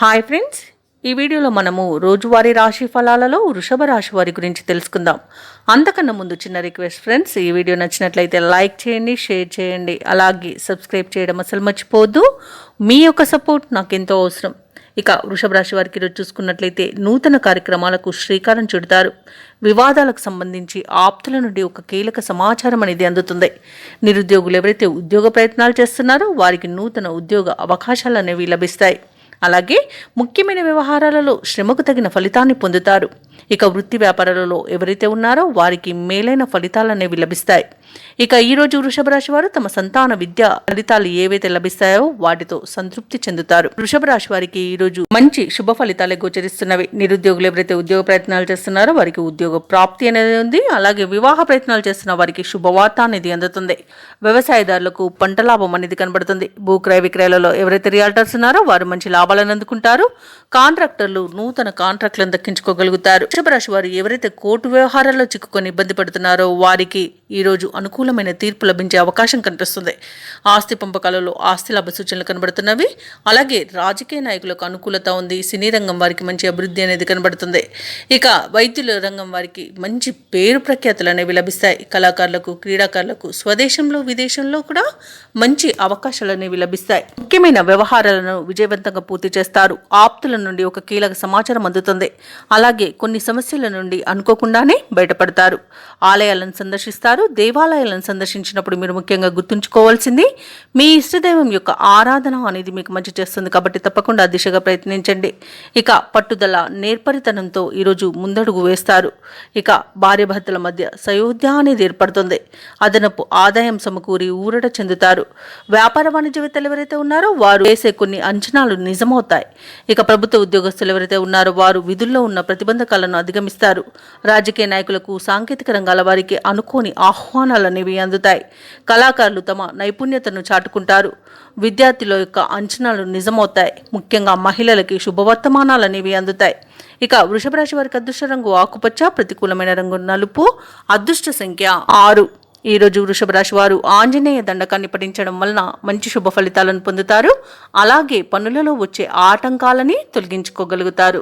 Hi friends, ఈ వీడియోలో మనము రోజువారీ రాశి ఫలాలలో వృషభ రాశి వారి గురించి తెలుసుకుందాం. అంతకన్నా ముందు చిన్న రిక్వెస్ట్ ఫ్రెండ్స్, ఈ వీడియో నచ్చినట్లయితే లైక్ చేయండి, షేర్ చేయండి, అలాగే సబ్స్క్రైబ్ చేయడం అసలు మర్చిపోవద్దు. మీ యొక్క సపోర్ట్ నాకు ఎంతో అవసరం. ఇక వృషభ రాశి వారికి ఈరోజు చూసుకున్నట్లయితే నూతన కార్యక్రమాలకు శ్రీకారం చుడతారు. వివాదాలకు సంబంధించి ఆప్తుల నుండి ఒక కీలక సమాచారం అనేది అందుతుంది. నిరుద్యోగులు ఎవరైతే ఉద్యోగ ప్రయత్నాలు చేస్తున్నారో వారికి నూతన ఉద్యోగ అవకాశాలు అనేవి లభిస్తాయి. అలాగే ముఖ్యమైన వ్యవహారాలలో శ్రమకు తగిన ఫలితాన్ని పొందుతారు. ఇక వృత్తి వ్యాపారాలలో ఎవరైతే ఉన్నారో వారికి మేలైన ఫలితాలు అనేవి లభిస్తాయి. ఇక ఈరోజు వృషభ రాశి వారు తమ సంతాన విద్య ఫలితాలు ఏవైతే లభిస్తాయో వాటితో సంతృప్తి చెందుతారు. వృషభ రాశి వారికి ఈరోజు మంచి శుభ ఫలితాలే గోచరిస్తున్నవి. నిరుద్యోగులు ఎవరైతే ఉద్యోగ ప్రయత్నాలు చేస్తున్నారో వారికి ఉద్యోగ ప్రాప్తి అనేది ఉంది. అలాగే వివాహ ప్రయత్నాలు చేస్తున్న వారికి శుభవార్త అనేది అందుతుంది. వ్యవసాయదారులకు పంట లాభం అనేది కనబడుతుంది. భూక్రయ విక్రయాలలో ఎవరైతే రియాల్టర్స్ ఉన్నారో వారు మంచి లాభాలను అందుకుంటారు. కాంట్రాక్టర్లు నూతన కాంట్రాక్టులను దక్కించుకోగలుగుతారు. వృషభ రాశి వారు ఎవరైతే కోర్టు వ్యవహారాల్లో చిక్కుకొని ఇబ్బంది పడుతున్నారో వారికి ఈరోజు అనుకూలమైన తీర్పు లభించే అవకాశం కనిపిస్తుంది. ఆస్తి పంపకాలలో ఆస్తి లాభ సూచనలు కనబడుతున్నవి. అలాగే రాజకీయ నాయకులకు అనుకూలత ఉంది. సినీ రంగం వారికి మంచి అభివృద్ధి అనేది కనబడుతుంది. ఇక వైద్యుల రంగం వారికి మంచి పేరు ప్రఖ్యాతులు అనేవి లభిస్తాయి. కళాకారులకు, క్రీడాకారులకు స్వదేశంలో విదేశంలో కూడా మంచి అవకాశాలు అనేవి లభిస్తాయి. ముఖ్యమైన వ్యవహారాలను విజయవంతంగా పూర్తి చేస్తారు. ఆప్తుల నుండి ఒక కీలక సమాచారం అందుతుంది. అలాగే కొన్ని సమస్యల నుండి అనుకోకుండానే బయటపడతారు. ఆలయాలను సందర్శిస్తారు. దేవాలయాలను సందర్శించినప్పుడు మీరు ముఖ్యంగా గుర్తుంచుకోవాల్సింది మీ ఇష్టదైవం యొక్క ఆరాధన అనేది మీకు మంచి చేస్తుంది. కాబట్టి తప్పకుండా ఆ దిశగా ప్రయత్నించండి. ఇక పట్టుదల, నేర్పరితనంతో ఈరోజు ముందడుగు వేస్తారు. ఇక భార్యాభర్తల మధ్య సయోధ్య అనేది ఏర్పడుతుంది. అదనపు ఆదాయం సమకూరి ఊరట చెందుతారు. వ్యాపార వాణిజ్యవేత్తలు ఎవరైతే ఉన్నారో వారు వేసే కొన్ని అంచనాలు నిజమవుతాయి. ఇక ప్రభుత్వ ఉద్యోగస్తులు ఎవరైతే ఉన్నారో వారు విధుల్లో ఉన్న ప్రతిబంధకాలను అధిగమిస్తారు. రాజకీయ నాయకులకు, సాంకేతిక రంగాల వారికి అనుకోని ఆహ్వానాలు అనేవి అందుతాయి. కళాకారులు తమ నైపుణ్యతను చాటుకుంటారు. విద్యార్థుల యొక్క అంచనాలు నిజమవుతాయి. ముఖ్యంగా మహిళలకి శుభవర్తమానాలు అనేవి అందుతాయి. ఇక వృషభ రాశి వారికి అదృష్ట రంగు ఆకుపచ్చ, ప్రతికూలమైన రంగు నలుపు, అదృష్ట సంఖ్య 6. ఈరోజు వృషభ రాశి వారు ఆంజనేయ దండకాన్ని పఠించడం వలన మంచి శుభ ఫలితాలను పొందుతారు. అలాగే పనులలో వచ్చే ఆటంకాలని తొలగించుకోగలుగుతారు.